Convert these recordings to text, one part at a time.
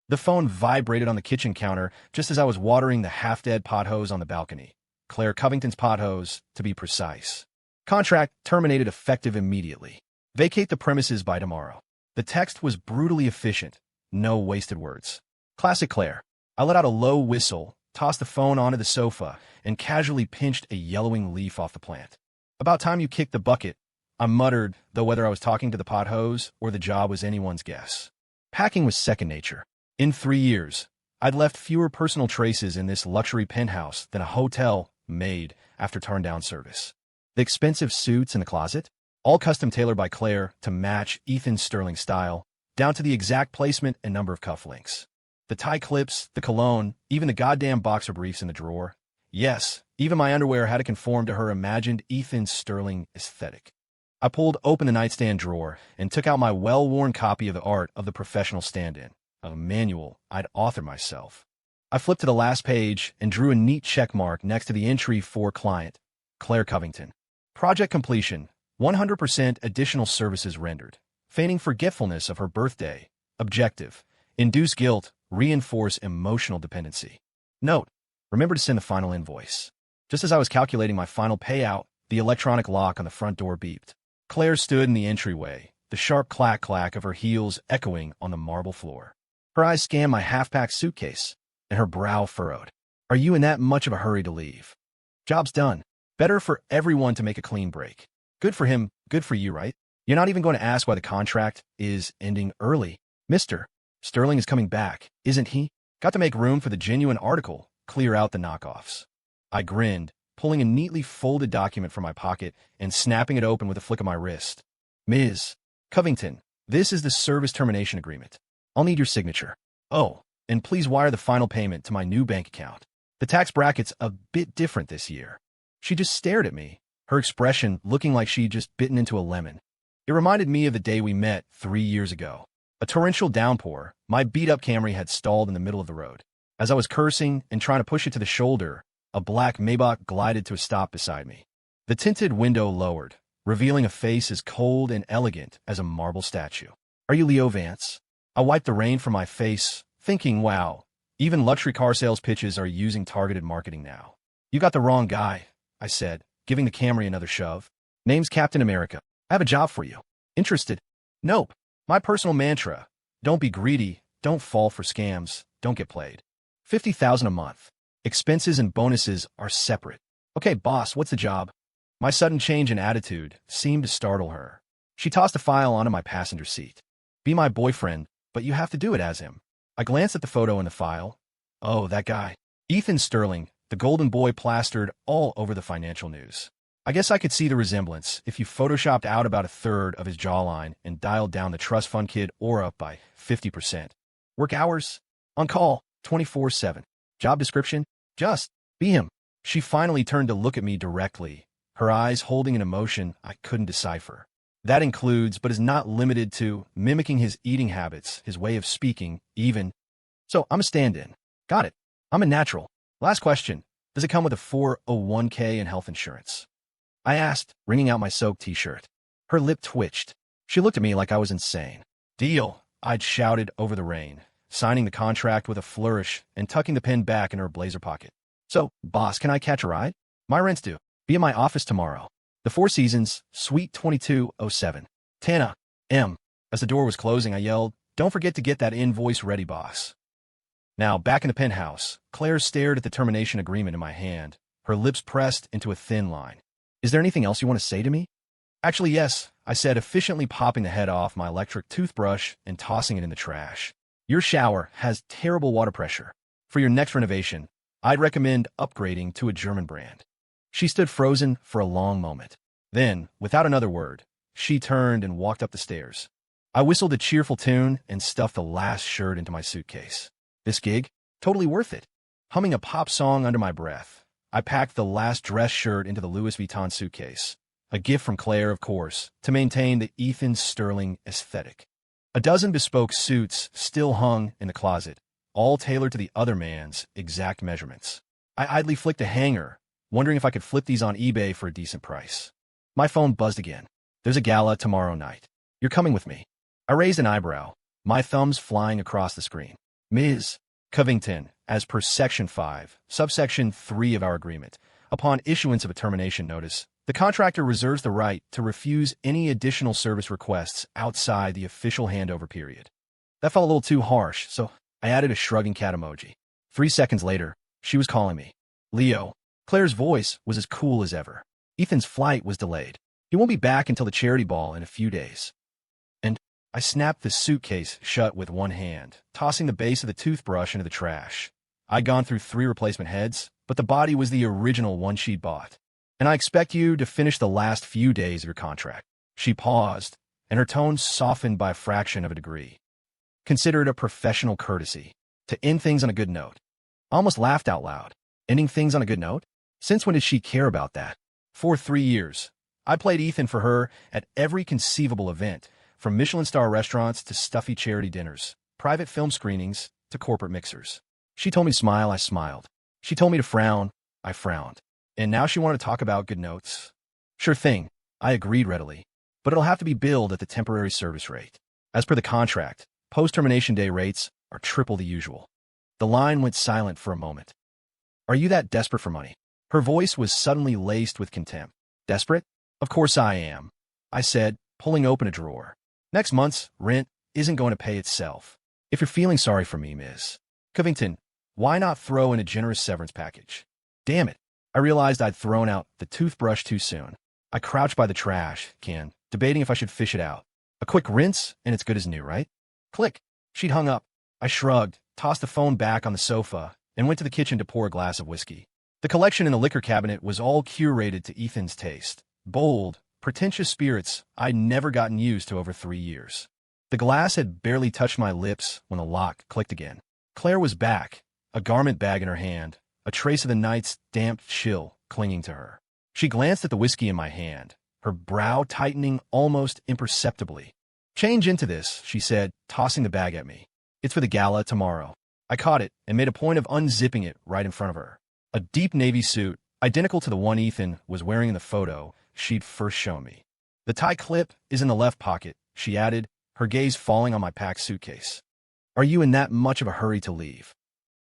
The phone vibrated on the kitchen counter just as I was watering the half-dead pot hose on the balcony. Clare Covington's pot hose, to be precise. Contract terminated effective immediately. Vacate the premises by tomorrow. The text was brutally efficient. No wasted words. Classic Clare. I let out a low whistle, tossed the phone onto the sofa, and casually pinched a yellowing leaf off the plant. About time you kicked the bucket, I muttered, though whether I was talking to the pot hose or the job was anyone's guess. Packing was second nature. In 3 years, I'd left fewer personal traces in this luxury penthouse than a hotel made after turn-down service. The expensive suits in the closet, all custom tailored by Clare to match Ethan's sterling style, down to the exact placement and number of cufflinks. The tie clips, the cologne, even the goddamn boxer briefs in the drawer. Yes, even my underwear had to conform to her imagined Ethan's sterling aesthetic. I pulled open the nightstand drawer and took out my well-worn copy of The Art of the Professional Stand-In, a manual I'd authored myself. I flipped to the last page and drew a neat check mark next to the entry for client, Clare Covington. Project completion, 100% additional services rendered. Feigning forgetfulness of her birthday. Objective, induce guilt, reinforce emotional dependency. Note, remember to send the final invoice. Just as I was calculating my final payout, the electronic lock on the front door beeped. Clare stood in the entryway, the sharp clack-clack of her heels echoing on the marble floor. Her eyes scanned my half-packed suitcase, and her brow furrowed. Are you in that much of a hurry to leave? Job's done. Better for everyone to make a clean break. Good for him, good for you, right? You're not even going to ask why the contract is ending early. Mr. Sterling is coming back, isn't he? Got to make room for the genuine article, clear out the knockoffs. I grinned, pulling a neatly folded document from my pocket and snapping it open with a flick of my wrist. Ms. Covington, this is the service termination agreement. I'll need your signature. Oh, and please wire the final payment to my new bank account. The tax bracket's a bit different this year. She just stared at me, her expression looking like she'd just bitten into a lemon. It reminded me of the day we met 3 years ago. A torrential downpour, my beat-up Camry had stalled in the middle of the road. As I was cursing and trying to push it to the shoulder, a black Maybach glided to a stop beside me. The tinted window lowered, revealing a face as cold and elegant as a marble statue. Are you Leo Vance? I wiped the rain from my face, thinking, wow, even luxury car sales pitches are using targeted marketing now. You got the wrong guy, I said, giving the Camry another shove. Name's Captain America. I have a job for you. Interested? Nope. My personal mantra. Don't be greedy, don't fall for scams, don't get played. $50,000 a month. Expenses and bonuses are separate. Okay, boss, what's the job? My sudden change in attitude seemed to startle her. She tossed a file onto my passenger seat. Be my boyfriend, but you have to do it as him. I glanced at the photo in the file. Oh, that guy. Ethan Sterling, the golden boy plastered all over the financial news. I guess I could see the resemblance if you photoshopped out about a third of his jawline and dialed down the trust fund kid aura by 50%. Work hours? On call, 24/7. Job description? Just be him. She finally turned to look at me directly, her eyes holding an emotion I couldn't decipher. That includes, but is not limited to, mimicking his eating habits, his way of speaking, even. So I'm a stand-in. Got it. I'm a natural. Last question. Does it come with a 401k and health insurance? I asked, wringing out my soaked t-shirt. Her lip twitched. She looked at me like I was insane. Deal, I'd shouted over the rain, signing the contract with a flourish and tucking the pen back in her blazer pocket. So, boss, can I catch a ride? My rent's due. Be in my office tomorrow. The Four Seasons, Suite 2207. Tana, M. As the door was closing, I yelled, don't forget to get that invoice ready, boss. Now, back in the penthouse, Claire stared at the termination agreement in my hand, her lips pressed into a thin line. Is there anything else you want to say to me? Actually, yes, I said, efficiently popping the head off my electric toothbrush and tossing it in the trash. Your shower has terrible water pressure. For your next renovation, I'd recommend upgrading to a German brand. She stood frozen for a long moment. Then, without another word, she turned and walked up the stairs. I whistled a cheerful tune and stuffed the last shirt into my suitcase. This gig? Totally worth it. Humming a pop song under my breath, I packed the last dress shirt into the Louis Vuitton suitcase. A gift from Claire, of course, to maintain the Ethan Sterling aesthetic. A dozen bespoke suits still hung in the closet, all tailored to the other man's exact measurements. I idly flicked a hanger, wondering if I could flip these on eBay for a decent price. My phone buzzed again. There's a gala tomorrow night. You're coming with me. I raised an eyebrow, my thumbs flying across the screen. Ms. Covington, as per Section 5, subsection 3 of our agreement, upon issuance of a termination notice, the contractor reserves the right to refuse any additional service requests outside the official handover period. That felt a little too harsh, so I added a shrugging cat emoji. 3 seconds later, she was calling me. Leo. Claire's voice was as cool as ever. Ethan's flight was delayed. He won't be back until the charity ball in a few days. And I snapped the suitcase shut with one hand, tossing the base of the toothbrush into the trash. I'd gone through 3 replacement heads, but the body was the original one she'd bought. And I expect you to finish the last few days of your contract. She paused, and her tone softened by a fraction of a degree. Consider it a professional courtesy, to end things on a good note. I almost laughed out loud. Ending things on a good note? Since when did she care about that? For 3 years. I played Ethan for her at every conceivable event, from Michelin star restaurants to stuffy charity dinners, private film screenings to corporate mixers. She told me to smile, I smiled. She told me to frown, I frowned. And now she wanted to talk about good notes. Sure thing, I agreed readily, but it'll have to be billed at the temporary service rate. As per the contract, post-termination day rates are triple the usual. The line went silent for a moment. Are you that desperate for money? Her voice was suddenly laced with contempt. Desperate? Of course I am, I said, pulling open a drawer. Next month's rent isn't going to pay itself. If you're feeling sorry for me, Ms. Covington, why not throw in a generous severance package? Damn it. I realized I'd thrown out the toothbrush too soon. I crouched by the trash can, debating if I should fish it out. A quick rinse, and it's good as new, right? Click. She'd hung up. I shrugged, tossed the phone back on the sofa, and went to the kitchen to pour a glass of whiskey. The collection in the liquor cabinet was all curated to Ethan's taste. Bold, pretentious spirits I'd never gotten used to over 3 years. The glass had barely touched my lips when the lock clicked again. Claire was back, a garment bag in her hand, a trace of the night's damp chill clinging to her. She glanced at the whiskey in my hand, her brow tightening almost imperceptibly. Change into this, she said, tossing the bag at me. It's for the gala tomorrow. I caught it and made a point of unzipping it right in front of her. A deep navy suit, identical to the one Ethan was wearing in the photo she'd first shown me. The tie clip is in the left pocket, she added, her gaze falling on my packed suitcase. Are you in that much of a hurry to leave?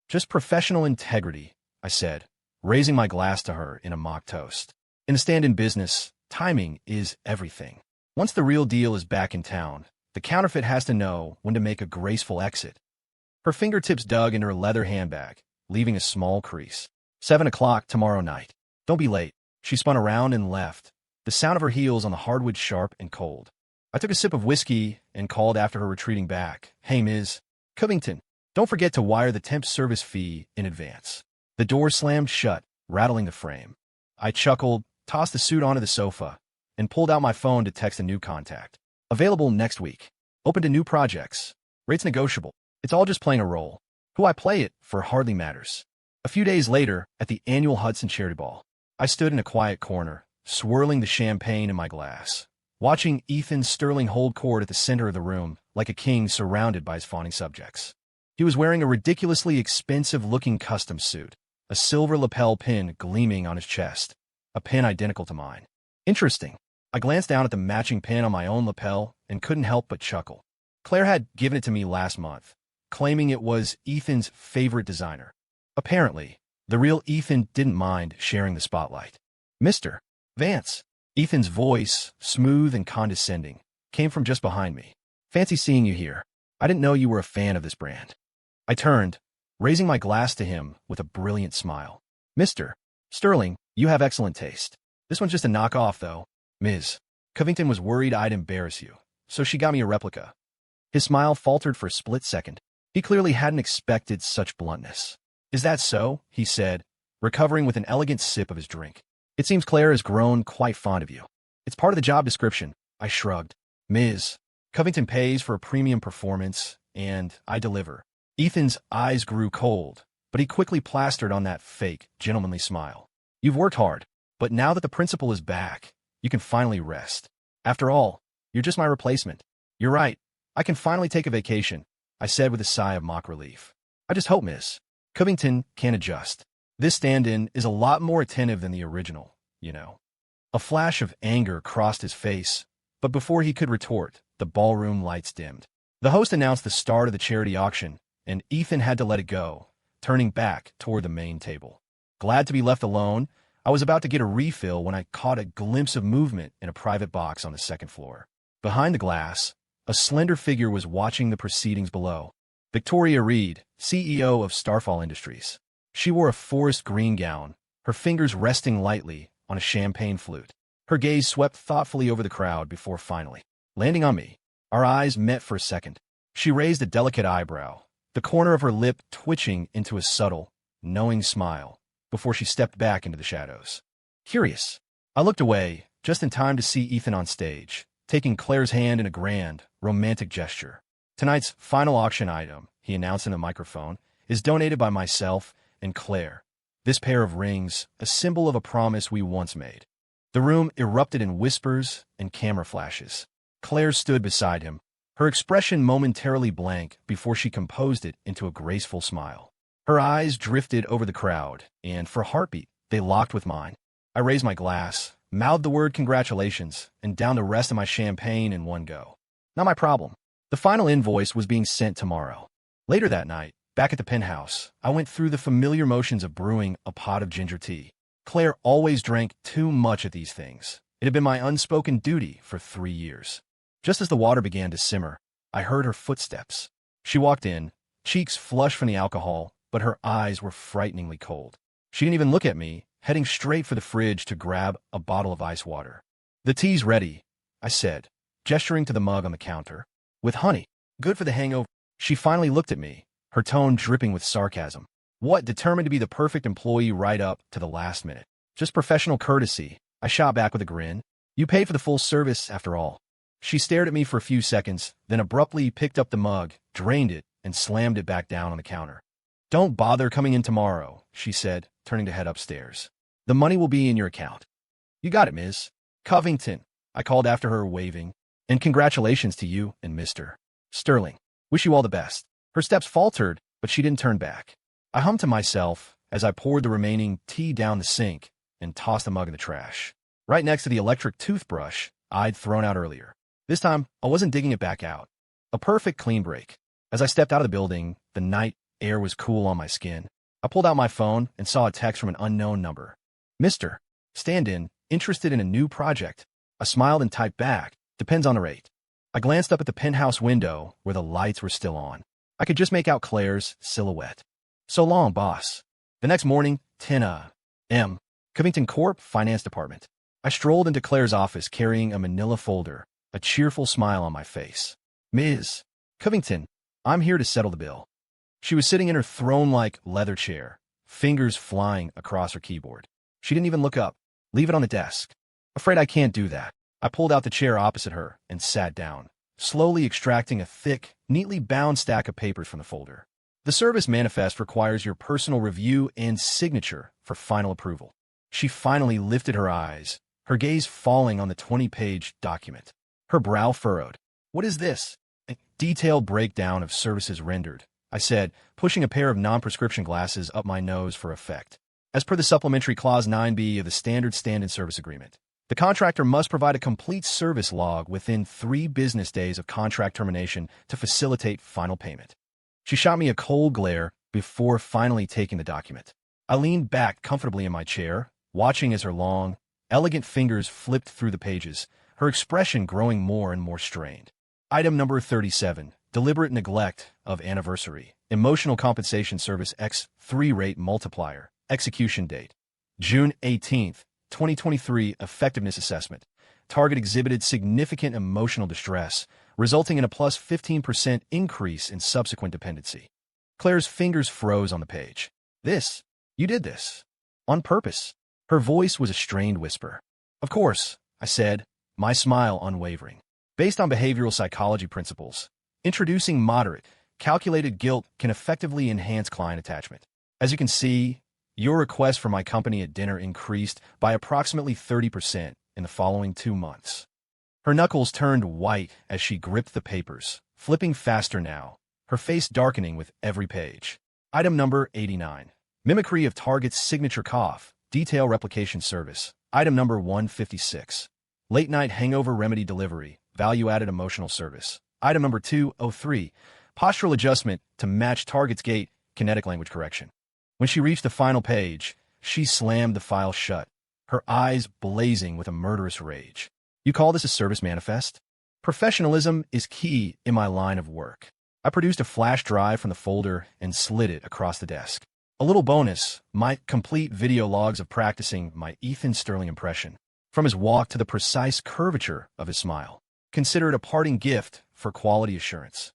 Just professional integrity, I said, raising my glass to her in a mock toast. In the stand-in business, timing is everything. Once the real deal is back in town, the counterfeit has to know when to make a graceful exit. Her fingertips dug into her leather handbag, leaving a small crease. 7 o'clock tomorrow night. Don't be late. She spun around and left, the sound of her heels on the hardwood sharp and cold. I took a sip of whiskey and called after her retreating back. Hey, Ms. Covington, don't forget to wire the temp service fee in advance. The door slammed shut, rattling the frame. I chuckled, tossed the suit onto the sofa, and pulled out my phone to text a new contact. Available next week. Open to new projects. Rates negotiable. It's all just playing a role. Who I play it for hardly matters. A few days later, at the annual Hudson Charity Ball, I stood in a quiet corner, swirling the champagne in my glass, watching Ethan Sterling hold court at the center of the room like a king surrounded by his fawning subjects. He was wearing a ridiculously expensive-looking custom suit, a silver lapel pin gleaming on his chest, a pin identical to mine. Interesting. I glanced down at the matching pin on my own lapel and couldn't help but chuckle. Claire had given it to me last month, claiming it was Ethan's favorite designer. Apparently, the real Ethan didn't mind sharing the spotlight. Mr. Vance. Ethan's voice, smooth and condescending, came from just behind me. Fancy seeing you here. I didn't know you were a fan of this brand. I turned, raising my glass to him with a brilliant smile. Mr. Sterling, you have excellent taste. This one's just a knockoff, though. Ms. Covington was worried I'd embarrass you, so she got me a replica. His smile faltered for a split second. He clearly hadn't expected such bluntness. Is that so? He said, recovering with an elegant sip of his drink. It seems Claire has grown quite fond of you. It's part of the job description. I shrugged. Ms. Covington pays for a premium performance, and I deliver. Ethan's eyes grew cold, but he quickly plastered on that fake, gentlemanly smile. You've worked hard, but now that the principal is back, you can finally rest. After all, you're just my replacement. You're right. I can finally take a vacation, I said with a sigh of mock relief. I just hope Miss Covington can adjust. This stand-in is a lot more attentive than the original, you know. A flash of anger crossed his face, but before he could retort, the ballroom lights dimmed. The host announced the start of the charity auction, and Ethan had to let it go, turning back toward the main table. Glad to be left alone, I was about to get a refill when I caught a glimpse of movement in a private box on the second floor. Behind the glass, a slender figure was watching the proceedings below. Victoria Reed, CEO of Starfall Industries. She wore a forest green gown, her fingers resting lightly on a champagne flute. Her gaze swept thoughtfully over the crowd before finally landing on me. Our eyes met for a second. She raised a delicate eyebrow, the corner of her lip twitching into a subtle, knowing smile, before she stepped back into the shadows. Curious. I looked away, just in time to see Ethan on stage, taking Claire's hand in a grand, romantic gesture. Tonight's final auction item, he announced in a microphone, is donated by myself and Claire. This pair of rings, a symbol of a promise we once made. The room erupted in whispers and camera flashes. Claire stood beside him, her expression momentarily blank before she composed it into a graceful smile. Her eyes drifted over the crowd, and for a heartbeat, they locked with mine. I raised my glass, mouthed the word congratulations, and downed the rest of my champagne in one go. Not my problem. The final invoice was being sent tomorrow. Later that night, back at the penthouse, I went through the familiar motions of brewing a pot of ginger tea. Claire always drank too much of these things. It had been my unspoken duty for 3 years. Just as the water began to simmer, I heard her footsteps. She walked in, cheeks flushed from the alcohol, but her eyes were frighteningly cold. She didn't even look at me, heading straight for the fridge to grab a bottle of ice water. "The tea's ready," I said, gesturing to the mug on the counter. "With honey. Good for the hangover." She finally looked at me, her tone dripping with sarcasm. What, determined to be the perfect employee right up to the last minute? "Just professional courtesy," I shot back with a grin. "You pay for the full service, after all." She stared at me for a few seconds, then abruptly picked up the mug, drained it, and slammed it back down on the counter. "Don't bother coming in tomorrow," she said, turning to head upstairs. "The money will be in your account." "You got it, Ms. Covington," I called after her, waving. "And congratulations to you and Mr. Sterling. Wish you all the best." Her steps faltered, but she didn't turn back. I hummed to myself as I poured the remaining tea down the sink and tossed the mug in the trash, right next to the electric toothbrush I'd thrown out earlier. This time, I wasn't digging it back out. A perfect clean break. As I stepped out of the building, the night air was cool on my skin. I pulled out my phone and saw a text from an unknown number. "Mr. Stand-in, interested in a new project." I smiled and typed back, "Depends on the rate." I glanced up at the penthouse window where the lights were still on. I could just make out Claire's silhouette. "So long, boss." The next morning, 10 a.m., Covington Corp. Finance Department. I strolled into Claire's office carrying a manila folder, a cheerful smile on my face. "Ms. Covington, I'm here to settle the bill." She was sitting in her throne-like leather chair, fingers flying across her keyboard. She didn't even look up. "Leave it on the desk." "Afraid I can't do that." I pulled out the chair opposite her and sat down, slowly extracting a thick, neatly bound stack of papers from the folder. "The service manifest requires your personal review and signature for final approval." She finally lifted her eyes, her gaze falling on the 20-page document. Her brow furrowed. "What is this?" "A detailed breakdown of services rendered," I said, pushing a pair of non-prescription glasses up my nose for effect. "As per the supplementary Clause 9b of the Standard Stand-in Service Agreement, the contractor must provide a complete service log within 3 business days of contract termination to facilitate final payment." She shot me a cold glare before finally taking the document. I leaned back comfortably in my chair, watching as her long, elegant fingers flipped through the pages, her expression growing more and more strained. Item number 37, deliberate neglect of anniversary, emotional compensation service X3 rate multiplier, execution date, June 18th, 2023, effectiveness assessment. Target exhibited significant emotional distress, resulting in a plus 15% increase in subsequent dependency. Claire's fingers froze on the page. You did this. On purpose." Her voice was a strained whisper. "Of course," I said, my smile unwavering. "Based on behavioral psychology principles, introducing moderate, calculated guilt can effectively enhance client attachment. As you can see, your request for my company at dinner increased by approximately 30% in the following 2 months." Her knuckles turned white as she gripped the papers, flipping faster now, her face darkening with every page. Item number 89. Mimicry of target's signature cough, detail replication service. Item number 156. Late-night hangover remedy delivery, value-added emotional service. Item number 203. postural adjustment to match target's gait, kinetic language correction. When she reached the final page, she slammed the file shut, her eyes blazing with a murderous rage. You call this a service manifest? Professionalism is key in my line of work. I produced a flash drive from the folder and slid it across the desk. A little bonus, my complete video logs of practicing my Ethan Sterling impression, from his walk to the precise curvature of his smile. Consider it a parting gift for quality assurance.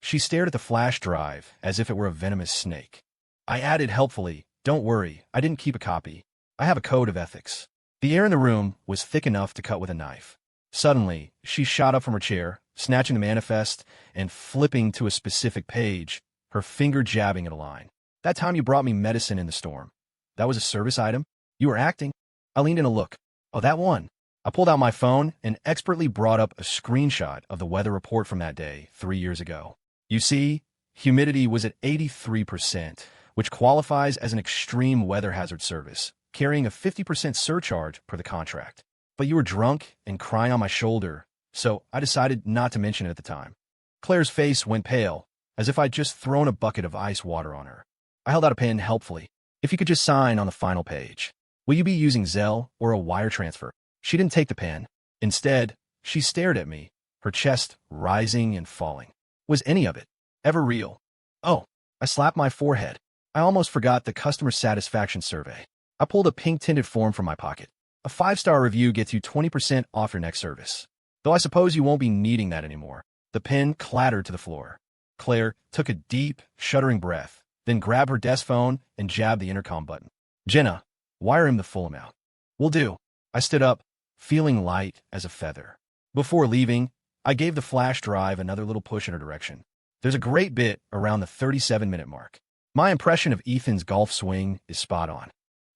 She stared at the flash drive as if it were a venomous snake. I added helpfully, "Don't worry, I didn't keep a copy. I have a code of ethics." The air in the room was thick enough to cut with a knife. Suddenly, she shot up from her chair, snatching the manifest and flipping to a specific page, her finger jabbing at a line. "That time you brought me medicine in the storm. That was a service item? You were acting?" I leaned in a look. "Oh, that one." I pulled out my phone and expertly brought up a screenshot of the weather report from that day 3 years ago. You see, humidity was at 83%, which qualifies as an extreme weather hazard service, carrying a 50% surcharge per the contract. But you were drunk and crying on my shoulder, so I decided not to mention it at the time. Claire's face went pale, as if I'd just thrown a bucket of ice water on her. I held out a pen helpfully. "If you could just sign on the final page. Will you be using Zelle or a wire transfer?" She didn't take the pen. Instead, she stared at me, her chest rising and falling. Was any of it ever real? Oh, I slapped my forehead. I almost forgot the customer satisfaction survey. I pulled a pink-tinted form from my pocket. A 5-star review gets you 20% off your next service. Though I suppose you won't be needing that anymore. The pen clattered to the floor. Claire took a deep, shuddering breath, then grabbed her desk phone and jabbed the intercom button. "Jenna, wire him the full amount." "Will do." I stood up, feeling light as a feather. Before leaving, I gave the flash drive another little push in her direction. There's a great bit around the 37-minute mark. My impression of Ethan's golf swing is spot on.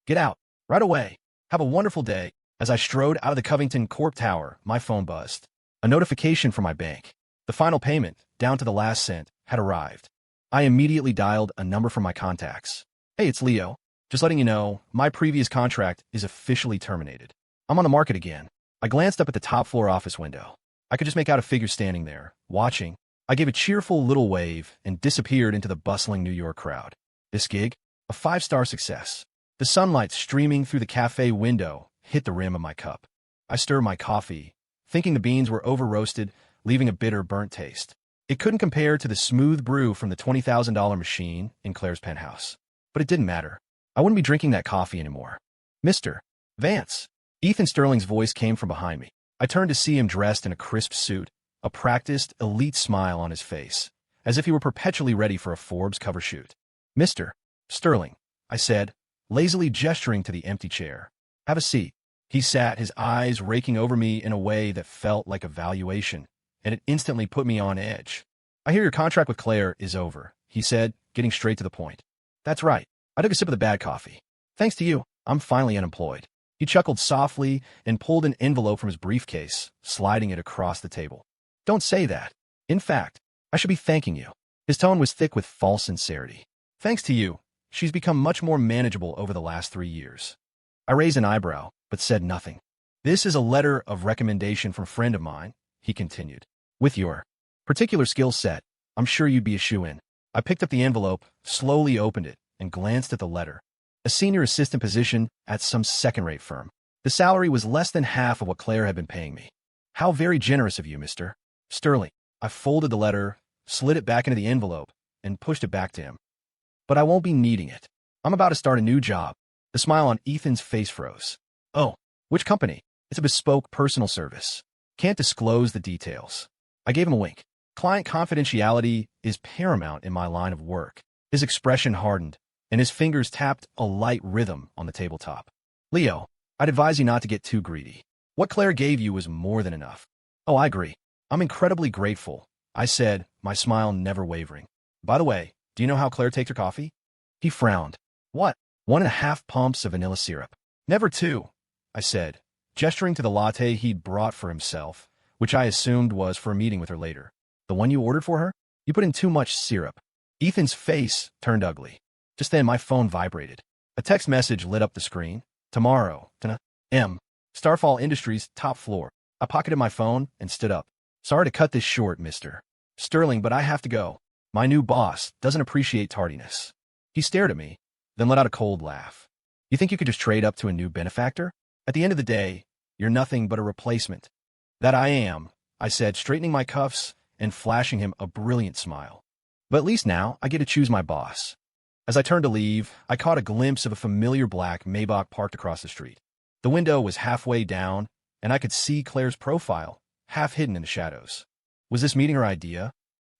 Get out, right away. Have a wonderful day. As I strode out of the Covington Corp Tower, my phone buzzed. A notification from my bank. The final payment, down to the last cent, had arrived. I immediately dialed a number from my contacts. "Hey, it's Leo. Just letting you know, my previous contract is officially terminated. I'm on the market again." I glanced up at the top-floor office window. I could just make out a figure standing there, watching. I gave a cheerful little wave and disappeared into the bustling New York crowd. This gig? A 5-star success. The sunlight streaming through the cafe window hit the rim of my cup. I stirred my coffee, thinking the beans were over-roasted, leaving a bitter, burnt taste. It couldn't compare to the smooth brew from the $20,000 machine in Claire's penthouse. But it didn't matter. I wouldn't be drinking that coffee anymore. "Mr. Vance." Ethan Sterling's voice came from behind me. I turned to see him dressed in a crisp suit, a practiced, elite smile on his face, as if he were perpetually ready for a Forbes cover shoot. "Mr. Sterling," I said, lazily gesturing to the empty chair. "Have a seat." He sat, his eyes raking over me in a way that felt like a valuation, and it instantly put me on edge. "I hear your contract with Clare is over," he said, getting straight to the point. "That's right." I took a sip of the bad coffee. "Thanks to you, I'm finally unemployed." He chuckled softly and pulled an envelope from his briefcase, sliding it across the table. "Don't say that. In fact, I should be thanking you." His tone was thick with false sincerity. "Thanks to you, she's become much more manageable over the last 3 years." I raised an eyebrow, but said nothing. "This is a letter of recommendation from a friend of mine," he continued. "With your particular skill set, I'm sure you'd be a shoo-in." I picked up the envelope, slowly opened it, and glanced at the letter. A senior assistant position at some second-rate firm. The salary was less than half of what Claire had been paying me. "How very generous of you, Mr. Sterling." I folded the letter, slid it back into the envelope, and pushed it back to him. "But I won't be needing it. I'm about to start a new job." The smile on Ethan's face froze. "Oh, which company?" "It's a bespoke personal service. Can't disclose the details." I gave him a wink. Client confidentiality is paramount in my line of work. His expression hardened, and his fingers tapped a light rhythm on the tabletop. "Leo, I'd advise you not to get too greedy. What Claire gave you was more than enough." "Oh, I agree. I'm incredibly grateful," I said, my smile never wavering. "By the way, do you know how Claire takes her coffee?" He frowned. "What?" 1.5 pumps of vanilla syrup. "Never 2, I said, gesturing to the latte he'd brought for himself, which I assumed was for a meeting with her later. "The one you ordered for her? You put in too much syrup." Ethan's face turned ugly. Just then, my phone vibrated. A text message lit up the screen. "Tomorrow, M. Starfall Industries, top floor." I pocketed my phone and stood up. "Sorry to cut this short, Mr. Sterling, but I have to go. My new boss doesn't appreciate tardiness. He stared at me, then let out a cold laugh. You think you could just trade up to a new benefactor? At the end of the day, you're nothing but a replacement. That I am, I said, straightening my cuffs and flashing him a brilliant smile. But at least now I get to choose my boss. As I turned to leave, I caught a glimpse of a familiar black Maybach parked across the street. The window was halfway down, and I could see Claire's profile, half hidden in the shadows. Was this meeting her idea?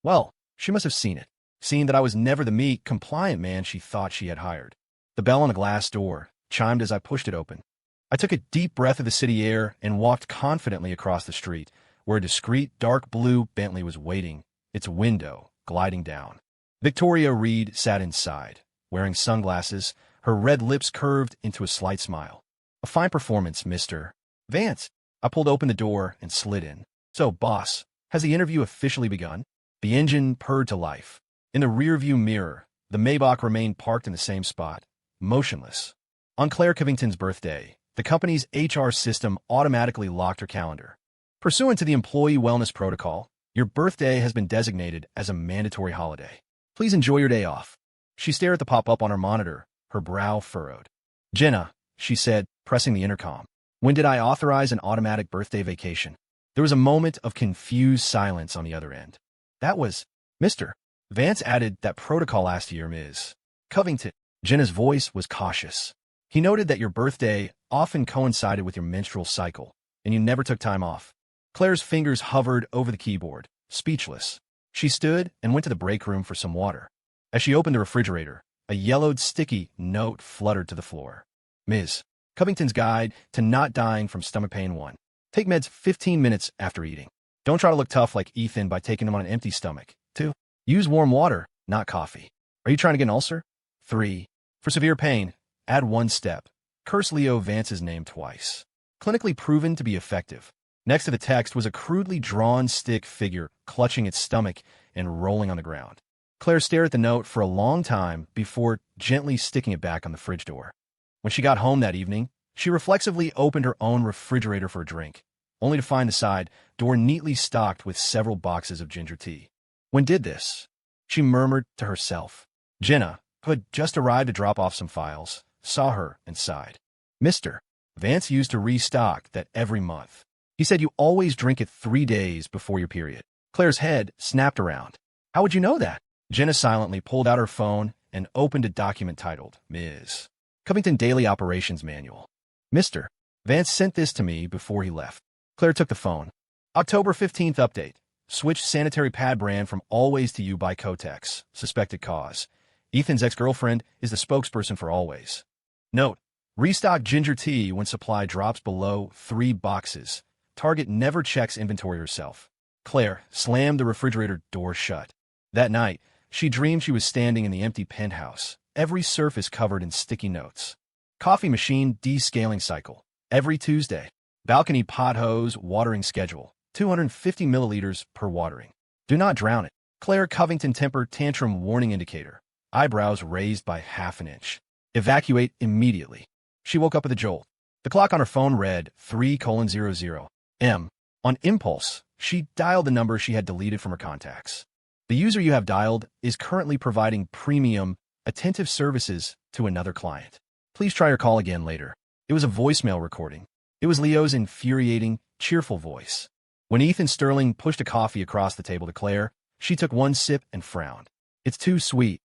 Well, she must have seen it, seen that I was never the meek, compliant man she thought she had hired. The bell on the glass door chimed as I pushed it open. I took a deep breath of the city air and walked confidently across the street, where a discreet dark blue Bentley was waiting, its window gliding down. Victoria Reed sat inside, wearing sunglasses, her red lips curved into a slight smile. A fine performance, Mr. Vance. I pulled open the door and slid in. So, boss, has the interview officially begun? The engine purred to life. In the rearview mirror, the Maybach remained parked in the same spot, motionless. On Clare Covington's birthday, the company's HR system automatically locked her calendar. Pursuant to the employee wellness protocol, your birthday has been designated as a mandatory holiday. Please enjoy your day off. She stared at the pop-up on her monitor, her brow furrowed. Jenna, she said, pressing the intercom. When did I authorize an automatic birthday vacation? There was a moment of confused silence on the other end. That was, Mr. Vance added that protocol last year, Ms. Covington. Jenna's voice was cautious. He noted that your birthday often coincided with your menstrual cycle, and you never took time off. Claire's fingers hovered over the keyboard, speechless. She stood and went to the break room for some water. As she opened the refrigerator, a yellowed sticky note fluttered to the floor. Ms. Covington's Guide to Not Dying from Stomach Pain 1. Take meds 15 minutes after eating. Don't try to look tough like Ethan by taking them on an empty stomach. 2. Use warm water, not coffee. Are you trying to get an ulcer? 3. For severe pain, add 1 step. Curse Leo Vance's name twice. Clinically proven to be effective. Next to the text was a crudely drawn stick figure clutching its stomach and rolling on the ground. Claire stared at the note for a long time before gently sticking it back on the fridge door. When she got home that evening, she reflexively opened her own refrigerator for a drink, only to find the side door neatly stocked with several boxes of ginger tea. When did this? She murmured to herself. Jenna, who had just arrived to drop off some files, saw her and sighed. Mr. Vance used to restock that every month. He said you always drink it 3 days before your period. Claire's head snapped around. How would you know that? Jenna silently pulled out her phone and opened a document titled Ms. Covington Daily Operations Manual. Mr. Vance sent this to me before he left. Claire took the phone. October 15th update. Switched sanitary pad brand from Always to You by Kotex. Suspected cause. Ethan's ex-girlfriend is the spokesperson for Always. Note. Restock ginger tea when supply drops below 3 boxes. Target never checks inventory herself. Claire slammed the refrigerator door shut. That night, she dreamed she was standing in the empty penthouse, every surface covered in sticky notes. Coffee machine descaling cycle. Every Tuesday. Balcony pot hose watering schedule. 250 milliliters per watering. Do not drown it. Clare Covington temper tantrum warning indicator. Eyebrows raised by ½ inch. Evacuate immediately. She woke up with a jolt. The clock on her phone read 3:00 M. On impulse, she dialed the number she had deleted from her contacts. The user you have dialed is currently providing premium, attentive services to another client. Please try your call again later. It was a voicemail recording. It was Leo's infuriating, cheerful voice. When Ethan Sterling pushed a coffee across the table to Claire, she took 1 sip and frowned. It's too sweet.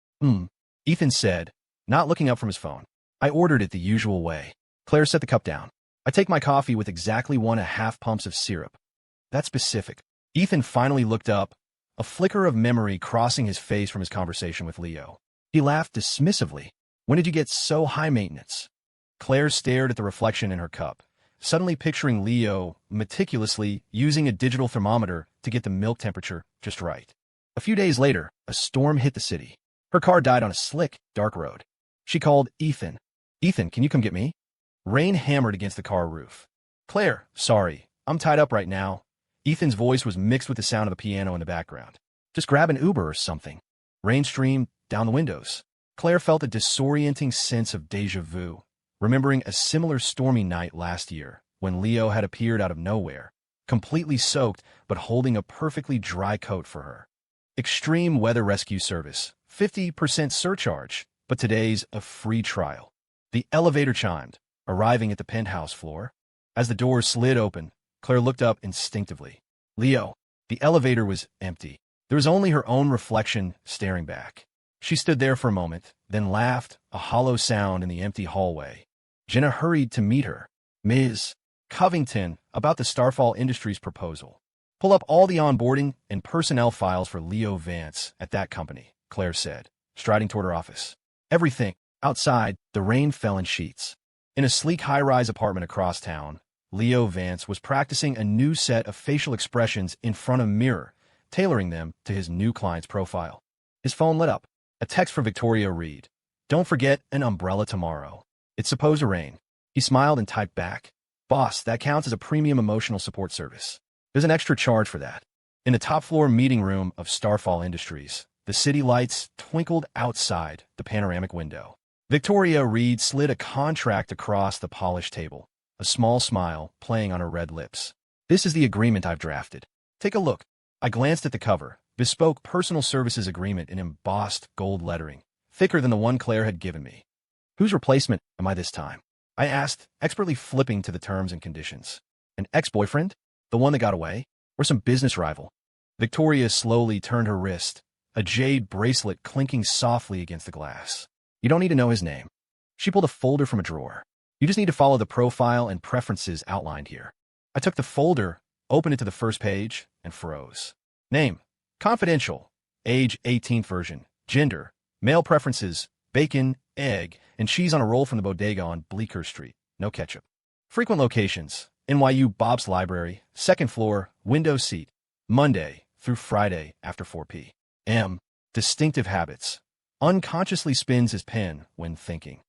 Ethan said, not looking up from his phone. I ordered it the usual way. Claire set the cup down. I take my coffee with exactly 1.5 pumps of syrup. That's specific. Ethan finally looked up, a flicker of memory crossing his face from his conversation with Leo. He laughed dismissively. When did you get so high maintenance? Claire stared at the reflection in her cup, suddenly picturing Leo meticulously using a digital thermometer to get the milk temperature just right. A few days later, a storm hit the city. Her car died on a slick, dark road. She called Ethan. Ethan, can you come get me? Rain hammered against the car roof. Claire, sorry, I'm tied up right now. Ethan's voice was mixed with the sound of the piano in the background. Just grab an Uber or something. Rain streamed down the windows. Claire felt a disorienting sense of deja vu, remembering a similar stormy night last year when Leo had appeared out of nowhere, completely soaked but holding a perfectly dry coat for her. Extreme Weather Rescue Service, 50% surcharge, but today's a free trial. The elevator chimed, arriving at the penthouse floor. As the doors slid open, Claire looked up instinctively. Leo. The elevator was empty. There was only her own reflection staring back. She stood there for a moment, then laughed, a hollow sound in the empty hallway. Jenna hurried to meet her. Ms. Covington, about the Starfall Industries proposal. Pull up all the onboarding and personnel files for Leo Vance at that company, Claire said, striding toward her office. Everything. Outside, the rain fell in sheets. In a sleek high-rise apartment across town, Leo Vance was practicing a new set of facial expressions in front of a mirror, tailoring them to his new client's profile. His phone lit up. A text from Victoria read, "Don't forget an umbrella tomorrow. It's supposed to rain." He smiled and typed back, "Boss, that counts as a premium emotional support service. There's an extra charge for that." In the top-floor meeting room of Starfall Industries, the city lights twinkled outside the panoramic window. Victoria Reed slid a contract across the polished table, a small smile playing on her red lips. "This is the agreement I've drafted. Take a look." I glanced at the cover, bespoke personal services agreement in embossed gold lettering, thicker than the one Claire had given me. "Whose replacement am I this time?" I asked, expertly flipping to the terms and conditions. "An ex-boyfriend? The one that got away? Or some business rival?" Victoria slowly turned her wrist, a jade bracelet clinking softly against the glass. "You don't need to know his name." She pulled a folder from a drawer. "You just need to follow the profile and preferences outlined here." I took the folder, opened it to the first page, and froze. Name, confidential. Age 18th version. Gender, male preferences, bacon, egg, and cheese on a roll from the bodega on Bleecker Street. No ketchup. Frequent locations, NYU Bob's Library, second floor, window seat, Monday through Friday after 4 p.m. Distinctive habits. Unconsciously spins his pen when thinking.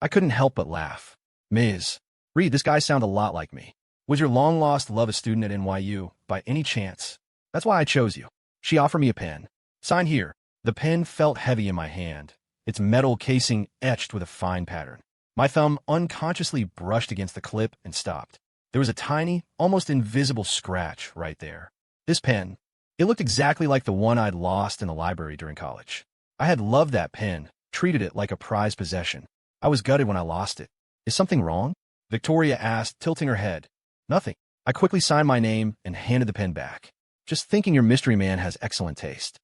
I couldn't help but laugh. "Ms. Reed, this guy sounded a lot like me. Was your long-lost love a student at NYU, by any chance? That's why I chose you." She offered me a pen. "Sign here." The pen felt heavy in my hand, its metal casing etched with a fine pattern. My thumb unconsciously brushed against the clip and stopped. There was a tiny, almost invisible scratch right there. This pen, it looked exactly like the one I'd lost in the library during college. I had loved that pen, treated it like a prized possession. I was gutted when I lost it. "Is something wrong?" Victoria asked, tilting her head. "Nothing." I quickly signed my name and handed the pen back. "Just thinking your mystery man has excellent taste."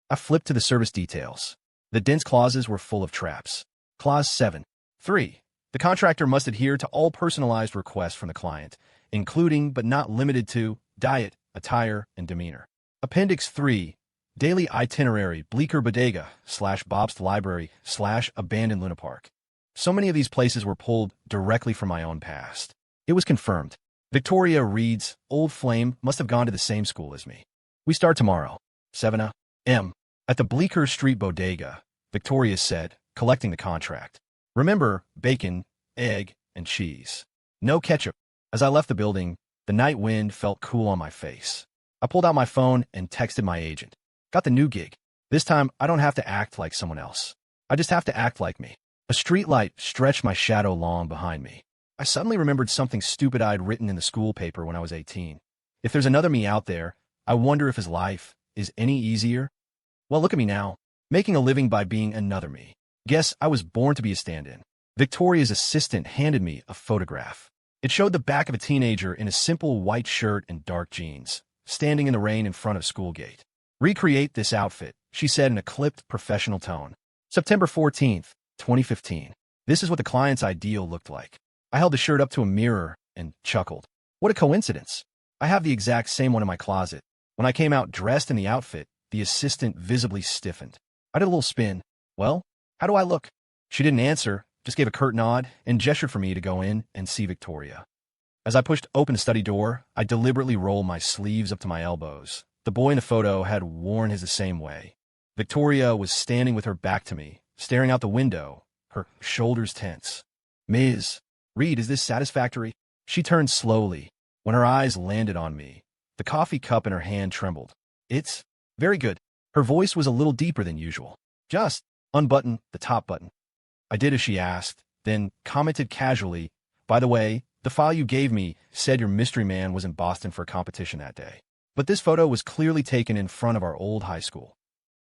I flipped to the service details. The dense clauses were full of traps. Clause 7. 3. The contractor must adhere to all personalized requests from the client, including but not limited to diet, attire, and demeanor. Appendix 3. Daily itinerary, Bleecker Bodega / Bob's Library / Abandoned Luna Park. So many of these places were pulled directly from my own past. It was confirmed. Victoria Reed's old flame must have gone to the same school as me. "We start tomorrow, 7 a.m. at the Bleecker Street Bodega," Victoria said, collecting the contract. "Remember, bacon, egg, and cheese. No ketchup." As I left the building, the night wind felt cool on my face. I pulled out my phone and texted my agent. "Got the new gig. This time, I don't have to act like someone else. I just have to act like me." A streetlight stretched my shadow long behind me. I suddenly remembered something stupid I'd written in the school paper when I was 18. If there's another me out there, I wonder if his life is any easier. Well, look at me now, making a living by being another me. Guess I was born to be a stand-in. Victoria's assistant handed me a photograph. It showed the back of a teenager in a simple white shirt and dark jeans, standing in the rain in front of school gate. "Recreate this outfit," she said in a clipped, professional tone. September 14th, 2015. This is what the client's ideal looked like. I held the shirt up to a mirror and chuckled. What a coincidence. I have the exact same one in my closet. When I came out dressed in the outfit, the assistant visibly stiffened. I did a little spin. "Well, how do I look?" She didn't answer, just gave a curt nod and gestured for me to go in and see Victoria. As I pushed open the study door, I deliberately rolled my sleeves up to my elbows. The boy in the photo had worn his the same way. Victoria was standing with her back to me, staring out the window, her shoulders tense. "Ms. Reed, is this satisfactory?" She turned slowly. When her eyes landed on me, the coffee cup in her hand trembled. "It's very good." Her voice was a little deeper than usual. "Just unbutton the top button." I did as she asked, then commented casually, "By the way, the file you gave me said your mystery man was in Boston for a competition that day. But this photo was clearly taken in front of our old high school."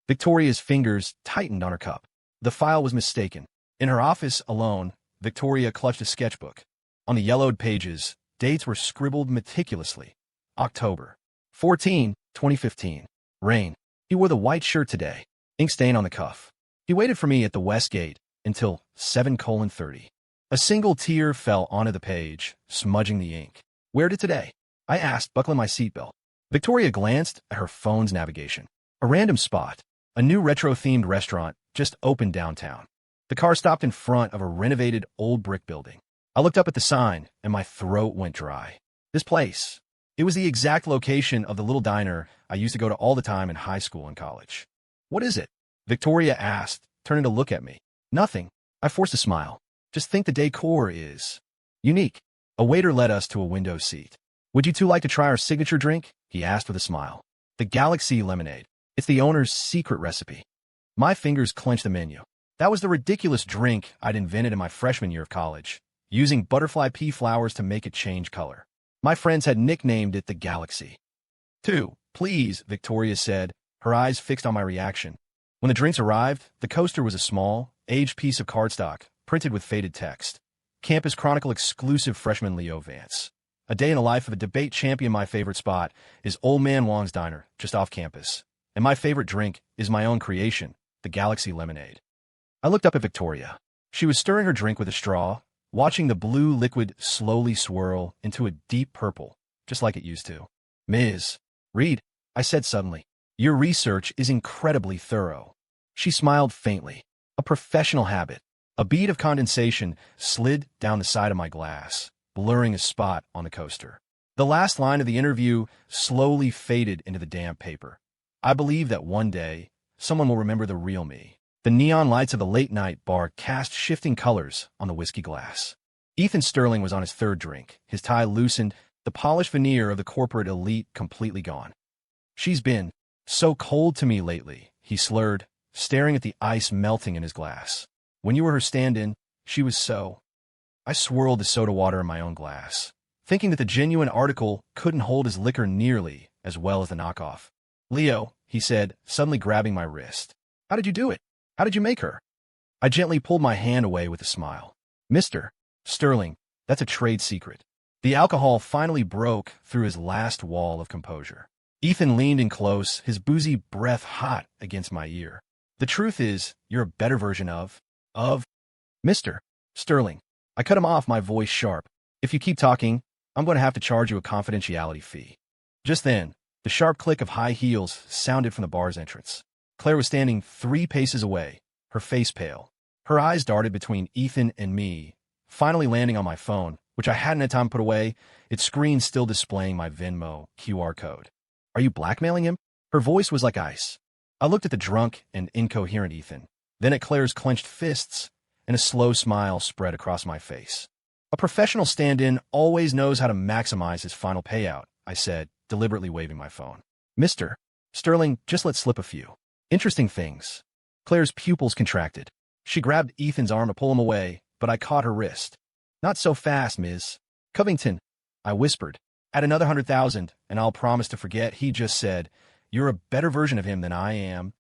Victoria's fingers tightened on her cup. The file was mistaken. In her office alone, Victoria clutched a sketchbook. On the yellowed pages, dates were scribbled meticulously. October 14, 2015. Rain. He wore the white shirt today. Ink stain on the cuff. He waited for me at the west gate until 7:30. A single tear fell onto the page, smudging the ink. Where did today? I asked, buckling my seatbelt. Victoria glanced at her phone's navigation. A random spot. A new retro-themed restaurant just opened downtown. The car stopped in front of a renovated old brick building. I looked up at the sign, and my throat went dry. This place. It was the exact location of the little diner I used to go to all the time in high school and college. What is it? Victoria asked, turning to look at me. Nothing. I forced a smile. Just think the decor is unique. A waiter led us to a window seat. Would you two like to try our signature drink? He asked with a smile. The Galaxy Lemonade. It's the owner's secret recipe. My fingers clenched the menu. That was the ridiculous drink I'd invented in my freshman year of college, using butterfly pea flowers to make it change color. My friends had nicknamed it the Galaxy. Two, please, Victoria said, her eyes fixed on my reaction. When the drinks arrived, the coaster was a small, aged piece of cardstock, printed with faded text. Campus Chronicle exclusive freshman Leo Vance. A day in the life of a debate champion. My favorite spot is Old Man Wong's Diner, just off campus. And my favorite drink is my own creation, the Galaxy Lemonade. I looked up at Victoria. She was stirring her drink with a straw, watching the blue liquid slowly swirl into a deep purple, just like it used to. Ms. Reed, I said suddenly, your research is incredibly thorough. She smiled faintly. A professional habit. A bead of condensation slid down the side of my glass, blurring a spot on the coaster. The last line of the interview slowly faded into the damp paper. I believe that one day, someone will remember the real me. The neon lights of the late-night bar cast shifting colors on the whiskey glass. Ethan Sterling was on his third drink, his tie loosened, the polished veneer of the corporate elite completely gone. She's been so cold to me lately, he slurred, staring at the ice melting in his glass. When you were her stand-in, she was so... I swirled the soda water in my own glass, thinking that the genuine article couldn't hold his liquor nearly as well as the knockoff. Leo, he said, suddenly grabbing my wrist. How did you do it? How did you make her? I gently pulled my hand away with a smile. Mr. Sterling, that's a trade secret. The alcohol finally broke through his last wall of composure. Ethan leaned in close, his boozy breath hot against my ear. The truth is, you're a better version of Mr. Sterling. I cut him off, my voice sharp. If you keep talking, I'm going to have to charge you a confidentiality fee. Just then, the sharp click of high heels sounded from the bar's entrance. Claire was standing 3 paces away, her face pale. Her eyes darted between Ethan and me, finally landing on my phone, which I hadn't had time to put away, its screen still displaying my Venmo QR code. Are you blackmailing him? Her voice was like ice. I looked at the drunk and incoherent Ethan, then at Claire's clenched fists, and a slow smile spread across my face. A professional stand-in always knows how to maximize his final payout, I said, deliberately waving my phone. Mr. Sterling, just let slip a few interesting things. Claire's pupils contracted. She grabbed Ethan's arm to pull him away, but I caught her wrist. Not so fast, Ms. Covington, I whispered. Add another 100,000, and I'll promise to forget he just said, you're a better version of him than I am.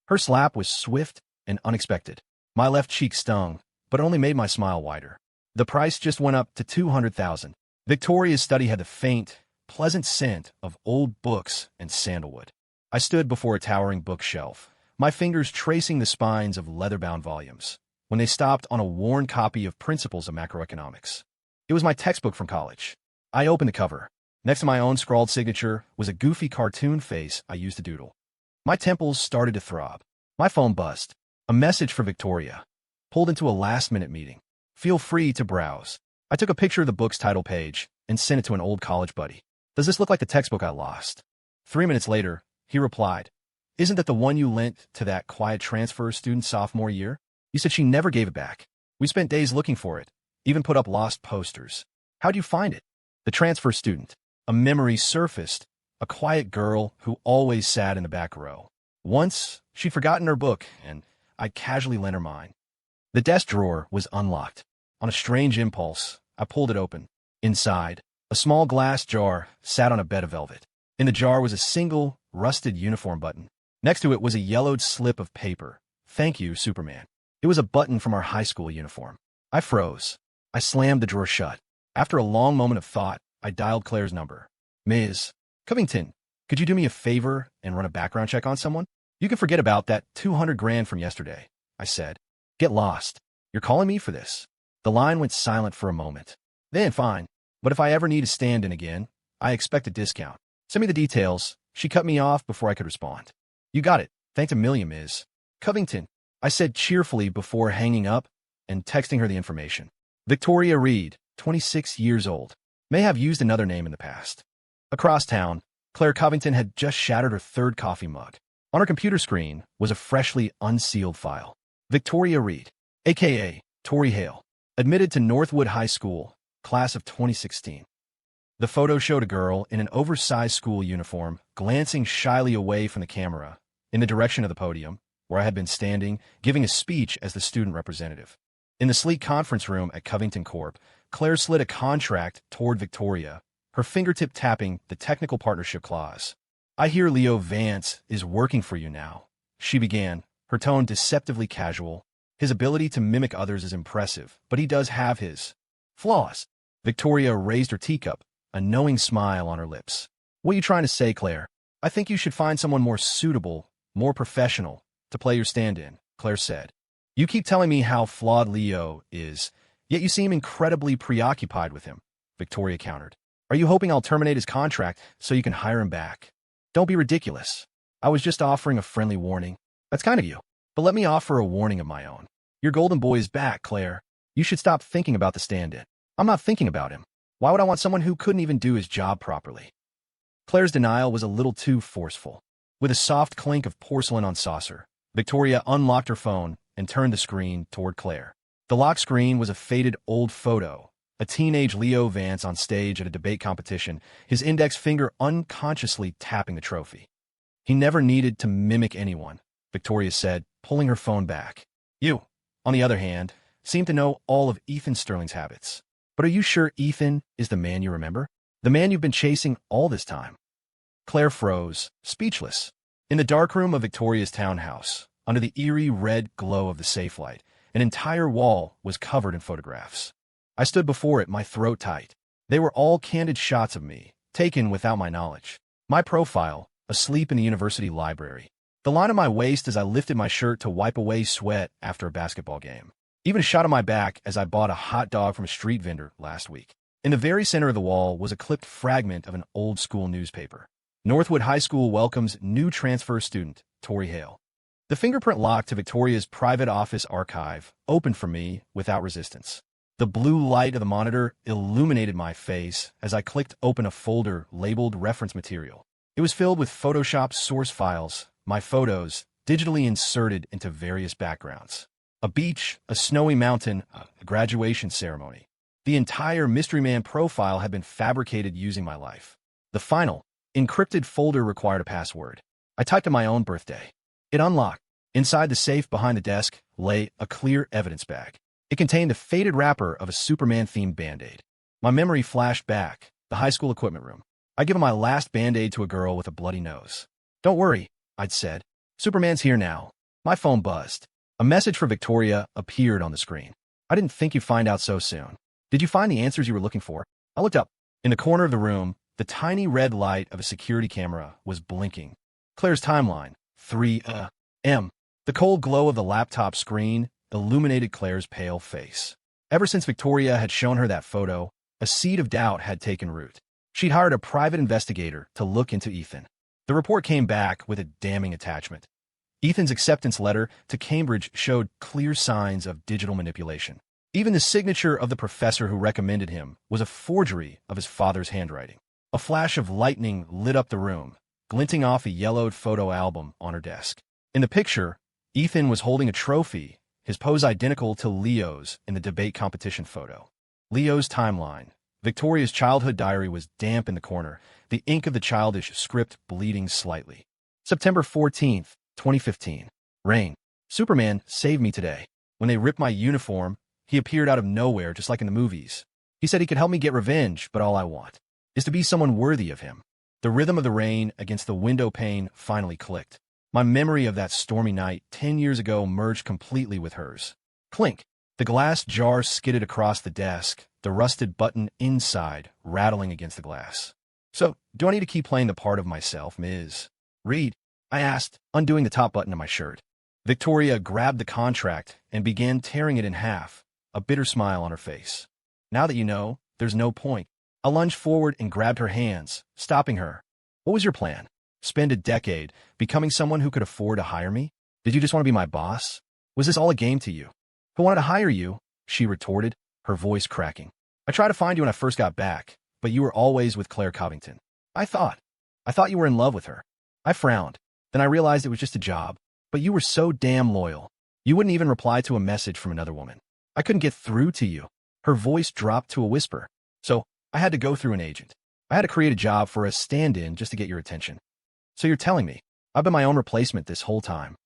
Her slap was swift and unexpected. My left cheek stung, but only made my smile wider. The price just went up to 200,000. Victoria's study had the faint, pleasant scent of old books and sandalwood. I stood before a towering bookshelf, my fingers tracing the spines of leather-bound volumes, when they stopped on a worn copy of Principles of Macroeconomics. It was my textbook from college. I opened the cover. Next to my own scrawled signature was a goofy cartoon face I used to doodle. My temples started to throb. My phone buzzed. A message for Victoria. Pulled into a last-minute meeting. Feel free to browse. I took a picture of the book's title page and sent it to an old college buddy. Does this look like the textbook I lost? 3 minutes later, he replied, isn't that the one you lent to that quiet transfer student sophomore year? You said she never gave it back. We spent days looking for it, even put up lost posters. How'd you find it? The transfer student. A memory surfaced, a quiet girl who always sat in the back row. Once, she'd forgotten her book, and I casually lent her mine. The desk drawer was unlocked. On a strange impulse, I pulled it open. Inside, a small glass jar sat on a bed of velvet. In the jar was a single, rusted uniform button. Next to it was a yellowed slip of paper. "Thank you, Superman." It was a button from our high school uniform. I froze. I slammed the drawer shut. After a long moment of thought, I dialed Claire's number. "Ms. Covington, could you do me a favor and run a background check on someone? You can forget about that 200 grand from yesterday," I said. "Get lost. You're calling me for this?" The line went silent for a moment. "Then fine. But if I ever need a stand-in again, I expect a discount. Send me the details." She cut me off before I could respond. "You got it. Thanks a million, Ms. Covington," I said cheerfully before hanging up and texting her the information. Victoria Reed, 26 years old. May have used another name in the past. Across town, Clare Covington had just shattered her third coffee mug. On her computer screen was a freshly unsealed file. Victoria Reed, a.k.a. Tori Hale, admitted to Northwood High School, class of 2016. The photo showed a girl in an oversized school uniform glancing shyly away from the camera in the direction of the podium, where I had been standing, giving a speech as the student representative. In the sleek conference room at Covington Corp., Claire slid a contract toward Victoria, her fingertip tapping the technical partnership clause. "I hear Leo Vance is working for you now," she began, her tone deceptively casual. "His ability to mimic others is impressive, but he does have his flaws." Victoria raised her teacup, a knowing smile on her lips. "What are you trying to say, Claire? I think you should find someone more suitable, more professional, to play your stand-in," Claire said. "You keep telling me how flawed Leo is, yet you seem incredibly preoccupied with him," Victoria countered. "Are you hoping I'll terminate his contract so you can hire him back? Don't be ridiculous. I was just offering a friendly warning." "That's kind of you. But let me offer a warning of my own. Your golden boy is back, Claire. You should stop thinking about the stand-in." "I'm not thinking about him. Why would I want someone who couldn't even do his job properly?" Claire's denial was a little too forceful. With a soft clink of porcelain on saucer, Victoria unlocked her phone and turned the screen toward Claire. The lock screen was a faded old photo, a teenage Leo Vance on stage at a debate competition, his index finger unconsciously tapping the trophy. "He never needed to mimic anyone," Victoria said, pulling her phone back. "You, on the other hand, seem to know all of Ethan Sterling's habits. But are you sure Ethan is the man you remember? The man you've been chasing all this time?" Claire froze, speechless. In the darkroom of Victoria's townhouse, under the eerie red glow of the safe light, an entire wall was covered in photographs. I stood before it, my throat tight. They were all candid shots of me, taken without my knowledge. My profile, asleep in the university library. The line on my waist as I lifted my shirt to wipe away sweat after a basketball game. Even a shot on my back as I bought a hot dog from a street vendor last week. In the very center of the wall was a clipped fragment of an old school newspaper. "Northwood High School welcomes new transfer student, Tori Hale." The fingerprint lock to Victoria's private office archive opened for me without resistance. The blue light of the monitor illuminated my face as I clicked open a folder labeled reference material. It was filled with Photoshop source files, my photos, digitally inserted into various backgrounds. A beach, a snowy mountain, a graduation ceremony. The entire Mystery Man profile had been fabricated using my life. The final, encrypted folder required a password. I typed in my own birthday. It unlocked. Inside the safe behind the desk lay a clear evidence bag. It contained the faded wrapper of a Superman-themed Band-Aid. My memory flashed back, the high school equipment room. I'd given my last Band-Aid to a girl with a bloody nose. "Don't worry," I'd said. "Superman's here now." My phone buzzed. A message for Victoria appeared on the screen. "I didn't think you'd find out so soon. Did you find the answers you were looking for?" I looked up. In the corner of the room, the tiny red light of a security camera was blinking. Claire's timeline, 3 a.m. The cold glow of the laptop screen illuminated Claire's pale face. Ever since Victoria had shown her that photo, a seed of doubt had taken root. She'd hired a private investigator to look into Ethan. The report came back with a damning attachment. Ethan's acceptance letter to Cambridge showed clear signs of digital manipulation. Even the signature of the professor who recommended him was a forgery of his father's handwriting. A flash of lightning lit up the room, glinting off a yellowed photo album on her desk. In the picture, Ethan was holding a trophy, his pose identical to Leo's in the debate competition photo. Leo's timeline. Victoria's childhood diary was damp in the corner, the ink of the childish script bleeding slightly. September 14th, 2015. Rain. "Superman saved me today. When they ripped my uniform, he appeared out of nowhere just like in the movies. He said he could help me get revenge, but all I want is to be someone worthy of him." The rhythm of the rain against the window pane finally clicked. My memory of that stormy night 10 years ago merged completely with hers. Clink. The glass jar skidded across the desk, the rusted button inside rattling against the glass. So, do I need to keep playing the part of myself, Ms. Reed? I asked, undoing the top button of my shirt. Victoria grabbed the contract and began tearing it in half, a bitter smile on her face. Now that you know, there's no point. I lunged forward and grabbed her hands, stopping her. What was your plan? Spend a decade becoming someone who could afford to hire me? Did you just want to be my boss? Was this all a game to you? Who wanted to hire you? She retorted, her voice cracking. I tried to find you when I first got back, but you were always with Clare Covington. I thought you were in love with her. I frowned. Then I realized it was just a job. But you were so damn loyal. You wouldn't even reply to a message from another woman. I couldn't get through to you. Her voice dropped to a whisper. So, I had to go through an agent. I had to create a job for a stand-in just to get your attention. So you're telling me, I've been my own replacement this whole time.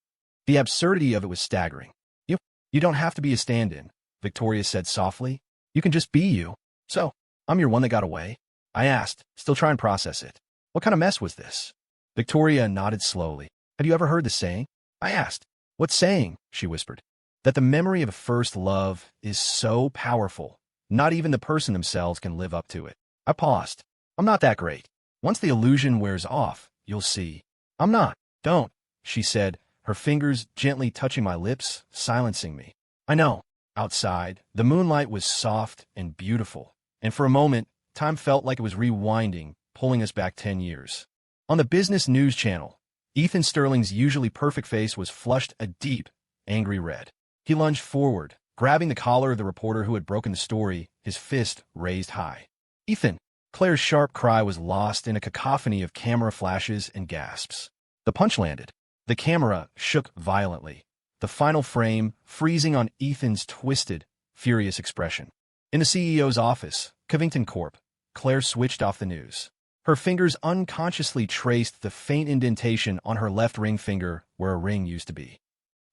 The absurdity of it was staggering. You don't have to be a stand-in, Victoria said softly. You can just be you. So, I'm your one that got away? I asked, still trying to process it. What kind of mess was this? Victoria nodded slowly. Have you ever heard the saying? I asked. What saying? She whispered. That the memory of a first love is so powerful, not even the person themselves can live up to it. I paused. I'm not that great. Once the illusion wears off, you'll see. I'm not. Don't, she said, her fingers gently touching my lips, silencing me. I know. Outside, the moonlight was soft and beautiful, and for a moment, time felt like it was rewinding, pulling us back 10 years. On the business news channel, Ethan Sterling's usually perfect face was flushed a deep, angry red. He lunged forward, grabbing the collar of the reporter who had broken the story, his fist raised high. Ethan! Claire's sharp cry was lost in a cacophony of camera flashes and gasps. The punch landed. The camera shook violently, the final frame freezing on Ethan's twisted, furious expression. In the CEO's office, Covington Corp., Claire switched off the news. Her fingers unconsciously traced the faint indentation on her left ring finger where a ring used to be.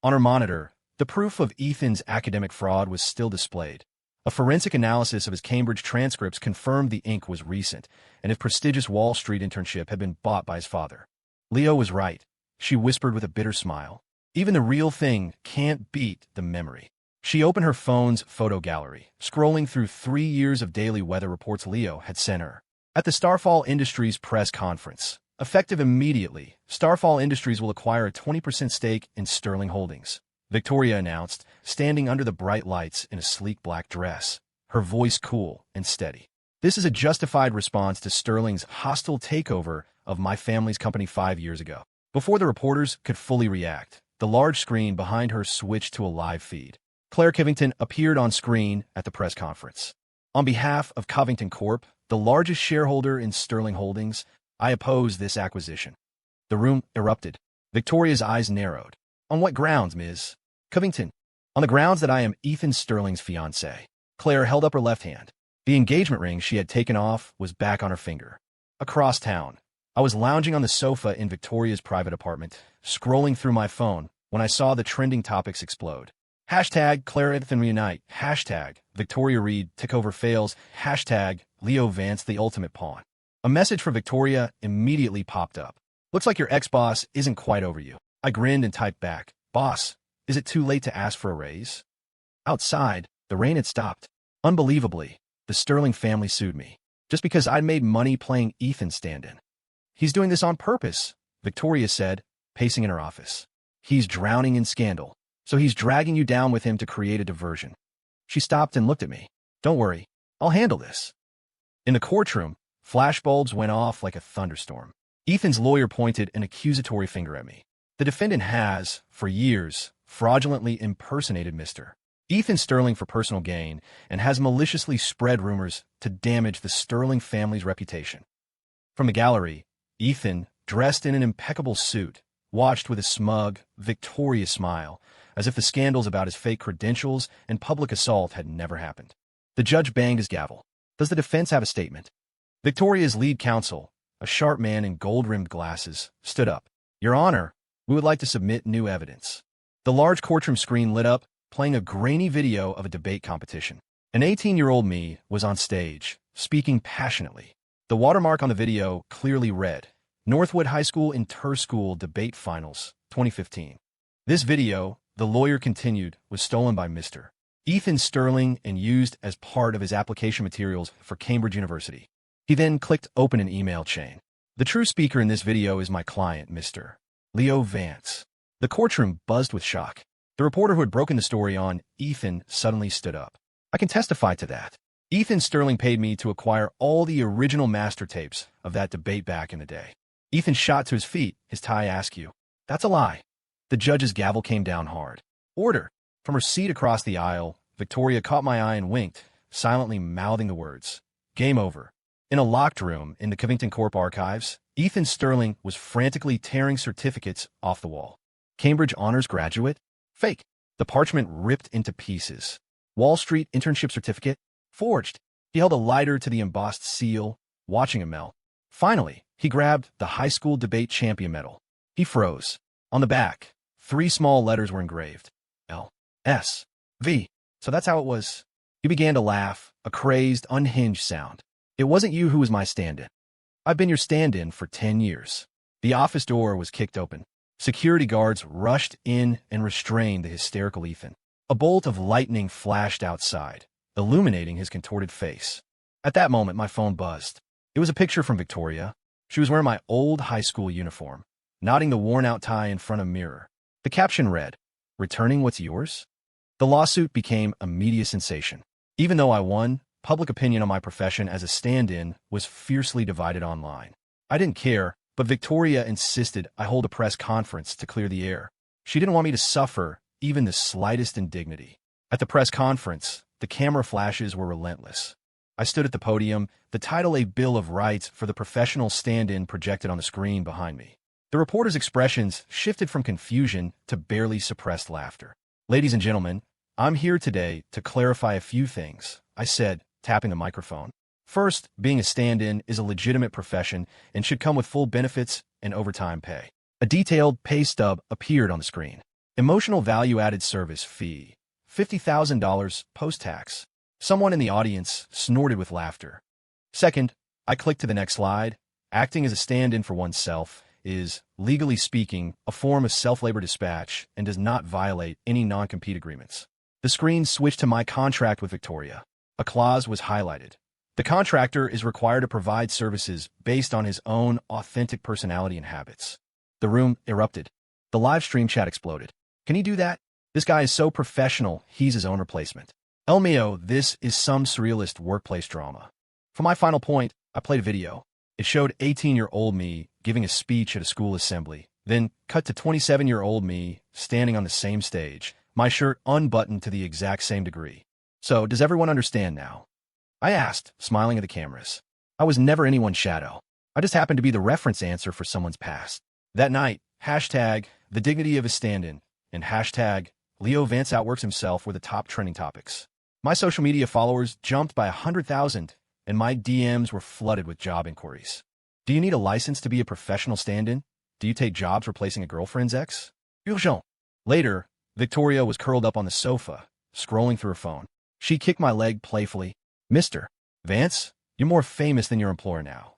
On her monitor, the proof of Ethan's academic fraud was still displayed. A forensic analysis of his Cambridge transcripts confirmed the ink was recent, and his prestigious Wall Street internship had been bought by his father. Leo was right, she whispered with a bitter smile. Even the real thing can't beat the memory. She opened her phone's photo gallery, scrolling through 3 years of daily weather reports Leo had sent her. At the Starfall Industries press conference, effective immediately, Starfall Industries will acquire a 20% stake in Sterling Holdings, Victoria announced, standing under the bright lights in a sleek black dress, her voice cool and steady. This is a justified response to Sterling's hostile takeover of my family's company 5 years ago. Before the reporters could fully react, the large screen behind her switched to a live feed. Clare Covington appeared on screen at the press conference. On behalf of Covington Corp., the largest shareholder in Sterling Holdings, I oppose this acquisition. The room erupted. Victoria's eyes narrowed. On what grounds, Ms. Covington? On the grounds that I am Ethan Sterling's fiancée. Claire held up her left hand. The engagement ring she had taken off was back on her finger. Across town, I was lounging on the sofa in Victoria's private apartment, scrolling through my phone, when I saw the trending topics explode. Hashtag Clare Ethan reunite. Hashtag Victoria Reed takeover fails. Hashtag Leo Vance the ultimate pawn. A message for Victoria immediately popped up. Looks like your ex-boss isn't quite over you. I grinned and typed back, Boss, is it too late to ask for a raise? Outside, the rain had stopped. Unbelievably, the Sterling family sued me, just because I'd made money playing Ethan stand-in. He's doing this on purpose, Victoria said, pacing in her office. He's drowning in scandal, so he's dragging you down with him to create a diversion. She stopped and looked at me. Don't worry, I'll handle this. In the courtroom, flashbulbs went off like a thunderstorm. Ethan's lawyer pointed an accusatory finger at me. The defendant has, for years, fraudulently impersonated Mr. Ethan Sterling for personal gain and has maliciously spread rumors to damage the Sterling family's reputation. From the gallery, Ethan, dressed in an impeccable suit, watched with a smug, victorious smile, as if the scandals about his fake credentials and public assault had never happened. The judge banged his gavel. Does the defense have a statement? Victoria's lead counsel, a sharp man in gold-rimmed glasses, stood up. Your Honor, we would like to submit new evidence. The large courtroom screen lit up, playing a grainy video of a debate competition. An 18-year-old me was on stage, speaking passionately. The watermark on the video clearly read, Northwood High School Inter-School Debate Finals, 2015. This video, the lawyer continued, was stolen by Mr. Ethan Sterling and used as part of his application materials for Cambridge University. He then clicked open an email chain. The true speaker in this video is my client, Mr. Leo Vance. The courtroom buzzed with shock. The reporter who had broken the story on Ethan suddenly stood up. I can testify to that. Ethan Sterling paid me to acquire all the original master tapes of that debate back in the day. Ethan shot to his feet, his tie askew. That's a lie. The judge's gavel came down hard. Order. From her seat across the aisle, Victoria caught my eye and winked, silently mouthing the words. Game over. In a locked room in the Covington Corp archives, Ethan Sterling was frantically tearing certificates off the wall. Cambridge Honors Graduate? Fake. The parchment ripped into pieces. Wall Street Internship Certificate? Forged. He held a lighter to the embossed seal, watching it melt. Finally, he grabbed the high school debate champion medal. He froze. On the back, 3 small letters were engraved. L. S. V. So that's how it was. He began to laugh, a crazed, unhinged sound. It wasn't you who was my stand-in. I've been your stand-in for 10 years. The office door was kicked open. Security guards rushed in and restrained the hysterical Ethan. A bolt of lightning flashed outside, illuminating his contorted face. At that moment, my phone buzzed. It was a picture from Victoria. She was wearing my old high school uniform, knotting the worn-out tie in front of a mirror. The caption read, "Returning what's yours?" The lawsuit became a media sensation. Even though I won, public opinion on my profession as a stand-in was fiercely divided online. I didn't care, but Victoria insisted I hold a press conference to clear the air. She didn't want me to suffer even the slightest indignity. At the press conference, the camera flashes were relentless. I stood at the podium, the title a Bill of Rights for the professional stand-in projected on the screen behind me. The reporter's expressions shifted from confusion to barely suppressed laughter. Ladies and gentlemen, I'm here today to clarify a few things, I said, tapping the microphone. First, being a stand-in is a legitimate profession and should come with full benefits and overtime pay. A detailed pay stub appeared on the screen. Emotional value-added service fee, $50,000 post-tax. Someone in the audience snorted with laughter. Second, I clicked to the next slide. Acting as a stand-in for oneself is, legally speaking, a form of self-labor dispatch and does not violate any non-compete agreements. The screen switched to my contract with Victoria. A clause was highlighted. The contractor is required to provide services based on his own authentic personality and habits. The room erupted. The live stream chat exploded. Can he do that? This guy is so professional, he's his own replacement. El mio, this is some surrealist workplace drama. For my final point, I played a video. It showed 18-year-old me giving a speech at a school assembly, then cut to 27-year-old me standing on the same stage, my shirt unbuttoned to the exact same degree. So, does everyone understand now? I asked, smiling at the cameras. I was never anyone's shadow. I just happened to be the reference answer for someone's past. That night, hashtag the dignity of a stand-in and hashtag Leo Vance outworks himself were the top trending topics. My social media followers jumped by 100,000, and my DMs were flooded with job inquiries. Do you need a license to be a professional stand-in? Do you take jobs replacing a girlfriend's ex? Urgent. Later, Victoria was curled up on the sofa, scrolling through her phone. She kicked my leg playfully. Mr. Vance, you're more famous than your employer now.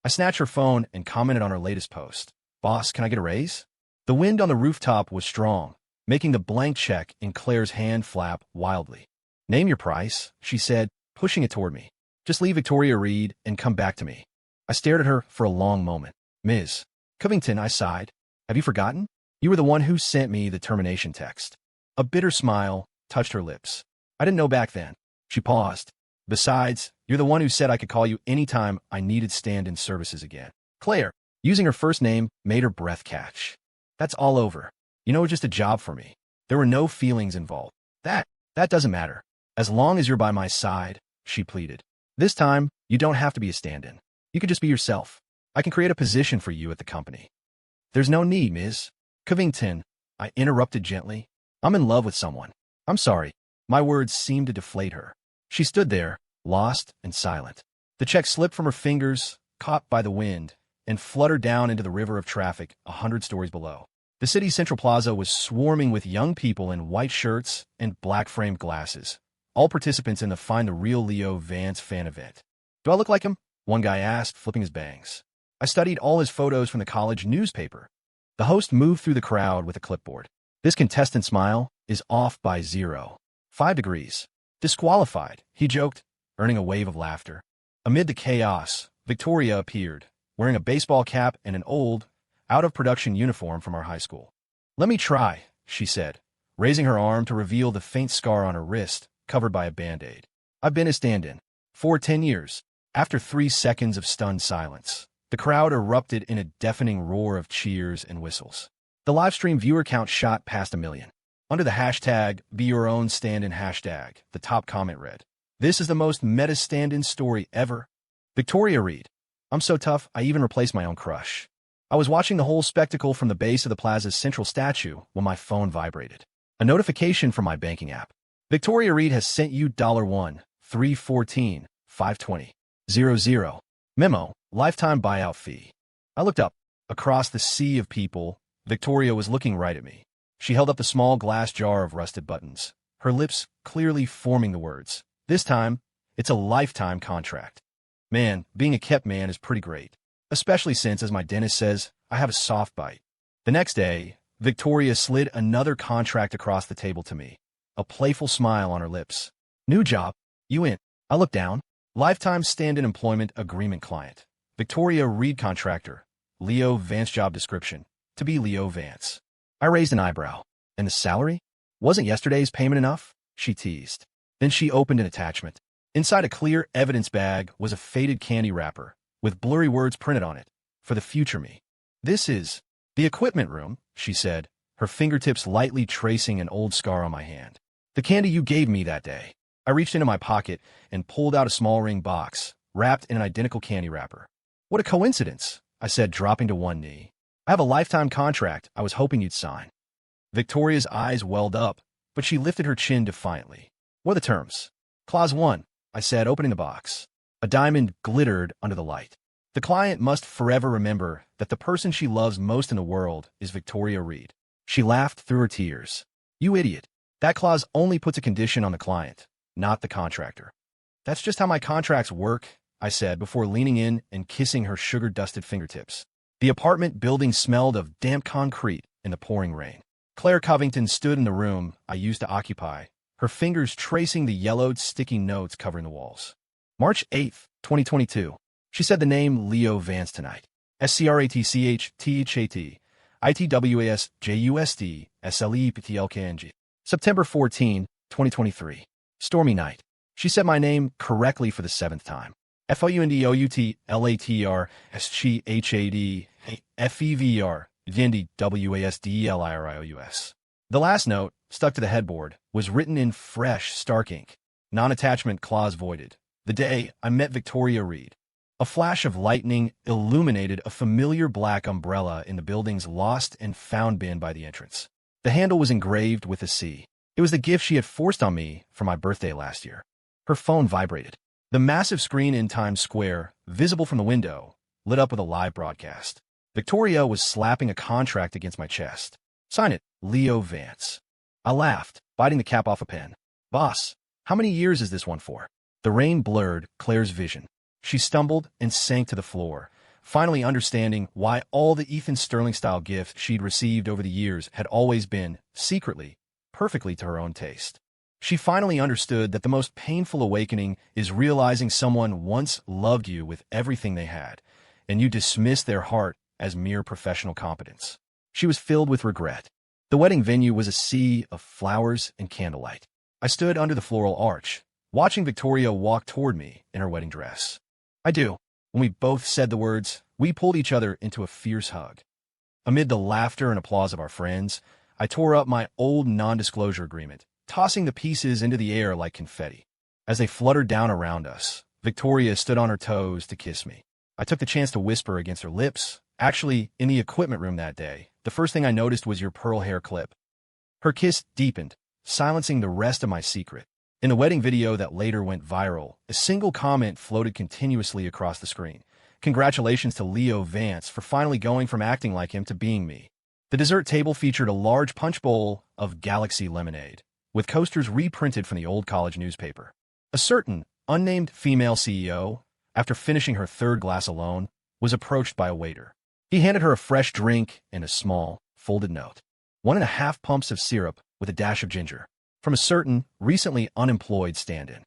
I snatched her phone and commented on her latest post. Boss, can I get a raise? The wind on the rooftop was strong, making the blank check in Claire's hand flap wildly. Name your price, she said, pushing it toward me. Just leave Victoria Reed and come back to me. I stared at her for a long moment. Ms. Covington, I sighed. Have you forgotten? You were the one who sent me the termination text. A bitter smile touched her lips. I didn't know back then. She paused. Besides, you're the one who said I could call you anytime I needed stand-in services again. Claire, using her first name, made her breath catch. That's all over. You know, it's just a job for me. There were no feelings involved. That doesn't matter. As long as you're by my side, she pleaded. This time, you don't have to be a stand-in. You could just be yourself. I can create a position for you at the company. There's no need, Ms. Covington, I interrupted gently. I'm in love with someone. I'm sorry. My words seemed to deflate her. She stood there, lost and silent. The check slipped from her fingers, caught by the wind, and fluttered down into the river of traffic 100 stories below. The city's central plaza was swarming with young people in white shirts and black-framed glasses, all participants in the Find the Real Leo Vance fan event. Do I look like him? One guy asked, flipping his bangs. I studied all his photos from the college newspaper. The host moved through the crowd with a clipboard. This contestant smile is off by 0.5 degrees. Disqualified, he joked, earning a wave of laughter. Amid the chaos, Victoria appeared, wearing a baseball cap and an old, out-of-production uniform from our high school. "Let me try," she said, raising her arm to reveal the faint scar on her wrist, covered by a Band-Aid. "I've been a stand-in for 10 years. After 3 seconds of stunned silence, the crowd erupted in a deafening roar of cheers and whistles. The livestream viewer count shot past 1 million. Under the hashtag #BeYourOwnStandIn hashtag, the top comment read, "This is the most meta stand-in story ever." Victoria Reed. "I'm so tough, I even replaced my own crush." I was watching the whole spectacle from the base of the plaza's central statue when my phone vibrated. A notification from my banking app. "Victoria Reed has sent you $1, 314, 520, 00. Memo, lifetime buyout fee." I looked up. Across the sea of people, Victoria was looking right at me. She held up the small glass jar of rusted buttons, her lips clearly forming the words. "This time, it's a lifetime contract." Man, being a kept man is pretty great. Especially since, as my dentist says, I have a soft bite. The next day, Victoria slid another contract across the table to me, a playful smile on her lips. "New job. You in?" I looked down. "Lifetime stand-in employment agreement client. Victoria Reed contractor. Leo Vance job description. To be Leo Vance." I raised an eyebrow. "And the salary? Wasn't yesterday's payment enough?" she teased. Then she opened an attachment. Inside a clear evidence bag was a faded candy wrapper, with blurry words printed on it, "For the future me." "This is the equipment room," she said, her fingertips lightly tracing an old scar on my hand. "The candy you gave me that day." I reached into my pocket and pulled out a small ring box, wrapped in an identical candy wrapper. "What a coincidence," I said, dropping to one knee. "I have a lifetime contract I was hoping you'd sign." Victoria's eyes welled up, but she lifted her chin defiantly. "What are the terms?" "Clause 1, I said, opening the box. A diamond glittered under the light. "The client must forever remember that the person she loves most in the world is Victoria Reed." She laughed through her tears. "You idiot. That clause only puts a condition on the client, not the contractor." "That's just how my contracts work," I said before leaning in and kissing her sugar-dusted fingertips. The apartment building smelled of damp concrete in the pouring rain. Clare Covington stood in the room I used to occupy, her fingers tracing the yellowed sticky notes covering the walls. "March 8th, 2022. She said the name Leo Vance tonight. SCRATCHTHAT, ITWASJUSD, SLEPTLKNG. September 14, 2023. Stormy night. She said my name correctly for the 7th time. FOUNDOUTLATR SCHAD Vindy WASDELIRIOUS. The last note, stuck to the headboard, was written in fresh, stark ink. Non-attachment clause voided. The day I met Victoria Reed. A flash of lightning illuminated a familiar black umbrella in the building's lost and found bin by the entrance. The handle was engraved with a C. It was the gift she had forced on me for my birthday last year. Her phone vibrated. The massive screen in Times Square, visible from the window, lit up with a live broadcast. Victoria was slapping a contract against my chest. "Sign it, Leo Vance." I laughed, biting the cap off a pen. "Boss, how many years is this one for?" The rain blurred Claire's vision. She stumbled and sank to the floor, finally understanding why all the Ethan Sterling-style gifts she'd received over the years had always been, secretly, perfectly to her own taste. She finally understood that the most painful awakening is realizing someone once loved you with everything they had, and you dismiss their heart as mere professional competence. She was filled with regret. The wedding venue was a sea of flowers and candlelight. I stood under the floral arch, watching Victoria walk toward me in her wedding dress. "I do." When we both said the words, we pulled each other into a fierce hug. Amid the laughter and applause of our friends, I tore up my old non-disclosure agreement, tossing the pieces into the air like confetti. As they fluttered down around us, Victoria stood on her toes to kiss me. I took the chance to whisper against her lips. "Actually, in the equipment room that day, the first thing I noticed was your pearl hair clip." Her kiss deepened, silencing the rest of my secret. In the wedding video that later went viral, a single comment floated continuously across the screen. "Congratulations to Leo Vance for finally going from acting like him to being me." The dessert table featured a large punch bowl of Galaxy lemonade, with coasters reprinted from the old college newspaper. A certain, unnamed female CEO, after finishing her third glass alone, was approached by a waiter. He handed her a fresh drink and a small, folded note. 1.5 pumps of syrup with a dash of ginger. From a certain, recently unemployed stand-in.